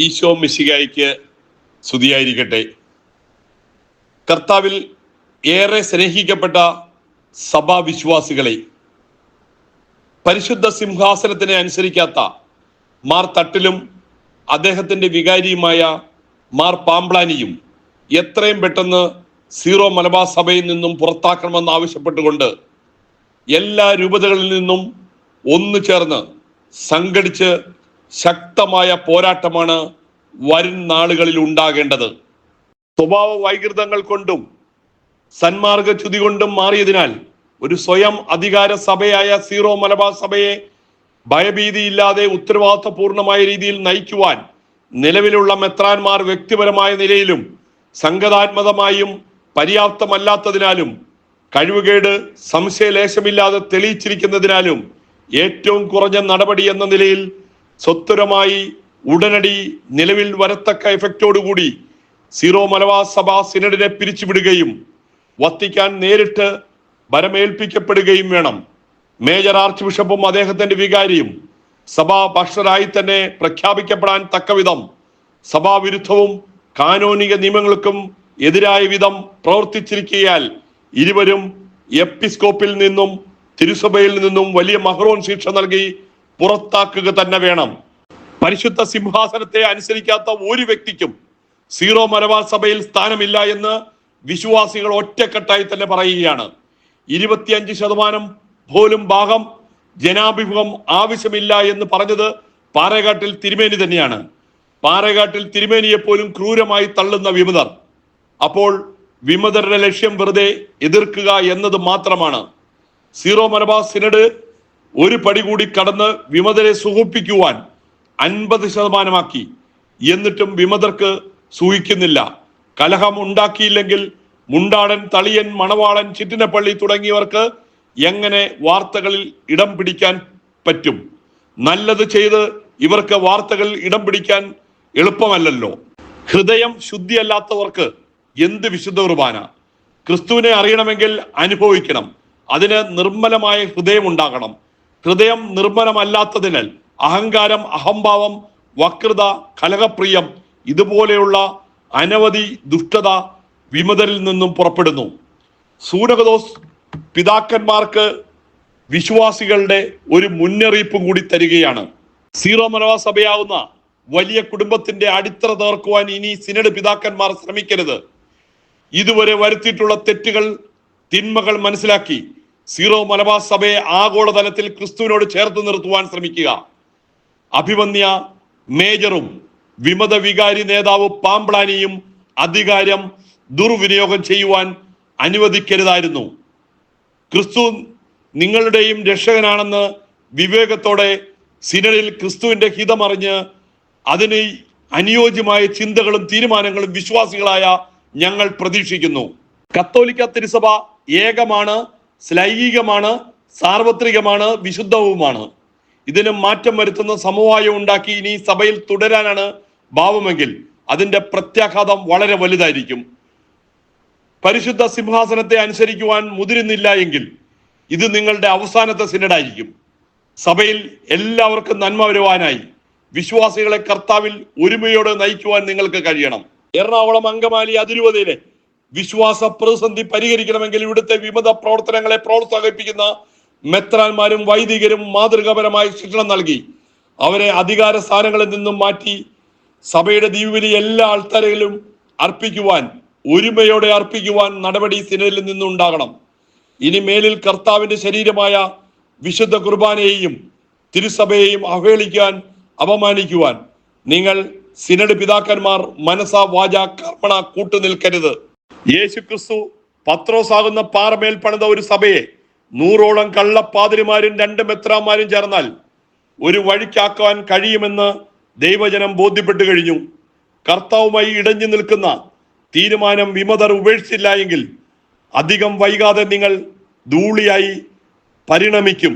ഈശോ മിശിഹായ്ക്ക് സ്തുതിയായിരിക്കട്ടെ. കർത്താവിൽ ഏറെ സ്നേഹിക്കപ്പെട്ട സഭാവിശ്വാസികളെ, പരിശുദ്ധ സിംഹാസനത്തിനെ അനുസരിക്കാത്ത മാർ തട്ടിലും അദ്ദേഹത്തിൻ്റെ വികാരിയുമായ മാർ പാമ്പ്ളാനിയും എത്രയും പെട്ടെന്ന് സീറോ മലബാർ സഭയിൽ നിന്നും പുറത്താക്കണമെന്ന് ആവശ്യപ്പെട്ടുകൊണ്ട് എല്ലാ രൂപതകളിൽ നിന്നും ഒന്നു ചേർന്ന് സംഘടിച്ച് ശക്തമായ പോരാട്ടമാണ് വരും നാളുകളിൽ ഉണ്ടാകേണ്ടത്. സ്വഭാവ വൈകൃതങ്ങൾ കൊണ്ടും സന്മാർഗച്യുതി കൊണ്ടും മാറിയതിനാൽ ഒരു സ്വയം അധികാര സഭയായ സീറോ മലബാർ സഭയെ ഭയഭീതിയില്ലാതെ ഉത്തരവാദിത്വപൂർണമായ രീതിയിൽ നയിക്കുവാൻ നിലവിലുള്ള മെത്രാന്മാർ വ്യക്തിപരമായ നിലയിലും സംഘാത്മകമായും പര്യാപ്തമല്ലാത്തതിനാലും കഴിവുകേട് സംശയലേശമില്ലാതെ തെളിയിച്ചിരിക്കുന്നതിനാലും ഏറ്റവും കുറഞ്ഞ നടപടി എന്ന നിലയിൽ സ്വത്വരമായി ഉടനടി നിലവിൽ വരത്തക്ക എഫക്റ്റോടുകൂടി സീറോ മലബാർ സഭ സിനഡിനെ പിരിച്ചുവിടുകയും വത്തിക്കാൻ നേരിട്ട് ഭരമേൽപ്പിക്കപ്പെടുകയും വേണം. മേജർ ആർച്ച് ബിഷപ്പും അദ്ദേഹത്തിന്റെ വികാരിയും സഭാഭക്ഷരായി തന്നെ പ്രഖ്യാപിക്കപ്പെടാൻ തക്കവിധം സഭാവിരുദ്ധവും കാനോനിക നിയമങ്ങൾക്കും എതിരായ വിധം പ്രവർത്തിച്ചിരിക്കയാൽ ഇരുവരും എപ്പിസ്കോപ്പിൽ നിന്നും തിരുസഭയിൽ നിന്നും വലിയ മഹ്റോൻ ശിക്ഷ നൽകി പുറത്താക്കുക തന്നെ വേണം. പരിശുദ്ധ സിംഹാസനത്തെ അനുസരിക്കാത്ത ഒരു വ്യക്തിക്കും സീറോ മലബാർ സഭയിൽ സ്ഥാനമില്ല എന്ന് വിശ്വാസികൾ ഒറ്റക്കെട്ടായി തന്നെ പറയുകയാണ്. 25% പോലും ഭാഗം ജനാഭിമുഖം ആവശ്യമില്ല എന്ന് പറഞ്ഞത് പാറേകാട്ടിൽ തിരുമേനി തന്നെയാണ്. പാറേകാട്ടിൽ തിരുമേനിയെ പോലും ക്രൂരമായി തള്ളുന്ന വിമതർ. അപ്പോൾ വിമതരുടെ ലക്ഷ്യം വെറുതെ എതിർക്കുക എന്നത് മാത്രമാണ്. സീറോ മലബാർ സിനഡ് ഒരു പടി കൂടി കടന്ന് വിമതരെ സുഖിപ്പിക്കുവാൻ 50% എന്നിട്ടും വിമതർക്ക് സൂഹിക്കുന്നില്ല. കലഹം ഉണ്ടാക്കിയില്ലെങ്കിൽ മുണ്ടാടൻ, തളിയൻ, മണവാളൻ, ചിറ്റിനപ്പള്ളി തുടങ്ങിയവർക്ക് എങ്ങനെ വാർത്തകളിൽ ഇടം പിടിക്കാൻ പറ്റും? നല്ലത് ചെയ്ത് ഇവർക്ക് വാർത്തകളിൽ ഇടം പിടിക്കാൻ എളുപ്പമല്ലല്ലോ. ഹൃദയം ശുദ്ധിയല്ലാത്തവർക്ക് എന്ത് വിശുദ്ധ കുർബാന? ക്രിസ്തുവിനെ അറിയണമെങ്കിൽ അനുഭവിക്കണം. അതിന് നിർമ്മലമായ ഹൃദയം ഉണ്ടാകണം. ഹൃദയം നിർമ്മലമല്ലാത്തതിനാൽ അഹങ്കാരം, അഹംഭാവം, വക്രത, കലഹപ്രിയം ഇതുപോലെയുള്ള അനവധി ദുഷ്ടത വിമതരിൽ നിന്നും പുറപ്പെടുന്നു. സൂനകദോസ് പിതാക്കന്മാർക്ക് വിശ്വാസികളുടെ ഒരു മുന്നറിയിപ്പും കൂടി തരികയാണ്. സീറോ മലബാർ സഭയാവുന്ന വലിയ കുടുംബത്തിന്റെ അടിത്തറ തകർക്കുവാൻ ഇനി സിനഡ് പിതാക്കന്മാർ ശ്രമിക്കരുത്. ഇതുവരെ വരുത്തിയിട്ടുള്ള തെറ്റുകൾ, തിന്മകൾ മനസ്സിലാക്കി സീറോ മലബാർ സഭയെ ആഗോളതലത്തിൽ ക്രിസ്തുവിനോട് ചേർത്ത് നിർത്തുവാൻ ശ്രമിക്കുക. അഭിമന്യ മേജറും വിമത വികാരി നേതാവ് പാമ്പ്ളാനിയും അധികാരം ദുർവിനിയോഗം ചെയ്യുവാൻ അനുവദിക്കരുതായിരുന്നു. ക്രിസ്തു നിങ്ങളുടെയും രക്ഷകനാണെന്ന് വിവേകത്തോടെ സിനഡിൽ ക്രിസ്തുവിന്റെ ഹിതമറിഞ്ഞ് അതിന് അനുയോജ്യമായ ചിന്തകളും തീരുമാനങ്ങളും വിശ്വാസികളായ ഞങ്ങൾ പ്രതീക്ഷിക്കുന്നു. കത്തോലിക്ക തിരുസഭ ഏകമാണ്, ലൈംഗികമാണ്, സാർവത്രികമാണ്, വിശുദ്ധവുമാണ്. ഇതിന് മാറ്റം വരുത്തുന്ന സമവായം ഉണ്ടാക്കി ഇനി സഭയിൽ തുടരാനാണ് ഭാവമെങ്കിൽ അതിന്റെ പ്രത്യാഘാതം വളരെ വലുതായിരിക്കും. പരിശുദ്ധ സിംഹാസനത്തെ അനുസരിക്കുവാൻ മുതിരുന്നില്ല എങ്കിൽ ഇത് നിങ്ങളുടെ അവസാനത്തെ സിനഡായിരിക്കും. സഭയിൽ എല്ലാവർക്കും നന്മ വരുവാനായി വിശ്വാസികളെ കർത്താവിൽ ഒരുമയോടെ നയിക്കുവാൻ നിങ്ങൾക്ക് കഴിയണം. എറണാകുളം അങ്കമാലി അതിരൂപതയിലെ വിശ്വാസ പ്രതിസന്ധി പരിഹരിക്കണമെങ്കിൽ ഇവിടുത്തെ വിമത പ്രവർത്തനങ്ങളെ പ്രോത്സാഹിപ്പിക്കുന്ന മെത്രാന്മാരും വൈദികരും മാതൃകാപരമായി ശിക്ഷണം നൽകി അവരെ അധികാര സ്ഥാനങ്ങളിൽ നിന്നും മാറ്റി സഭയുടെ ദീപിലി എല്ലാ ആൾക്കാരിലും അർപ്പിക്കുവാൻ, ഒരുമയോടെ അർപ്പിക്കുവാൻ നടപടി സിനഡിൽ നിന്നും ഉണ്ടാകണം. ഇനി മേലിൽ കർത്താവിന്റെ ശരീരമായ വിശുദ്ധ കുർബാനയെയും തിരുസഭയെയും അവഹേളിക്കാൻ, അപമാനിക്കുവാൻ നിങ്ങൾ സിനഡ് പിതാക്കന്മാർ മനസാ വാച കർമ്മണ കൂട്ടുനിൽക്കരുത്. യേശു ക്രിസ്തു പത്രോസാകുന്ന പാറമേൽ പണിത ഒരു സഭയെ 100ഓളം കള്ളപ്പാതിരിമാരും 2 മെത്രാന്മാരും ചേർന്നാൽ ഒരു വഴിക്കാക്കാൻ കഴിയുമെന്ന് ദൈവജനം ബോധ്യപ്പെട്ടു കഴിഞ്ഞു. കർത്താവുമായി ഇടഞ്ഞു നിൽക്കുന്ന തീരുമാനം വിമതർ ഉപേക്ഷിച്ചില്ല എങ്കിൽ അധികം വൈകാതെ നിങ്ങൾ ധൂളിയായി പരിണമിക്കും.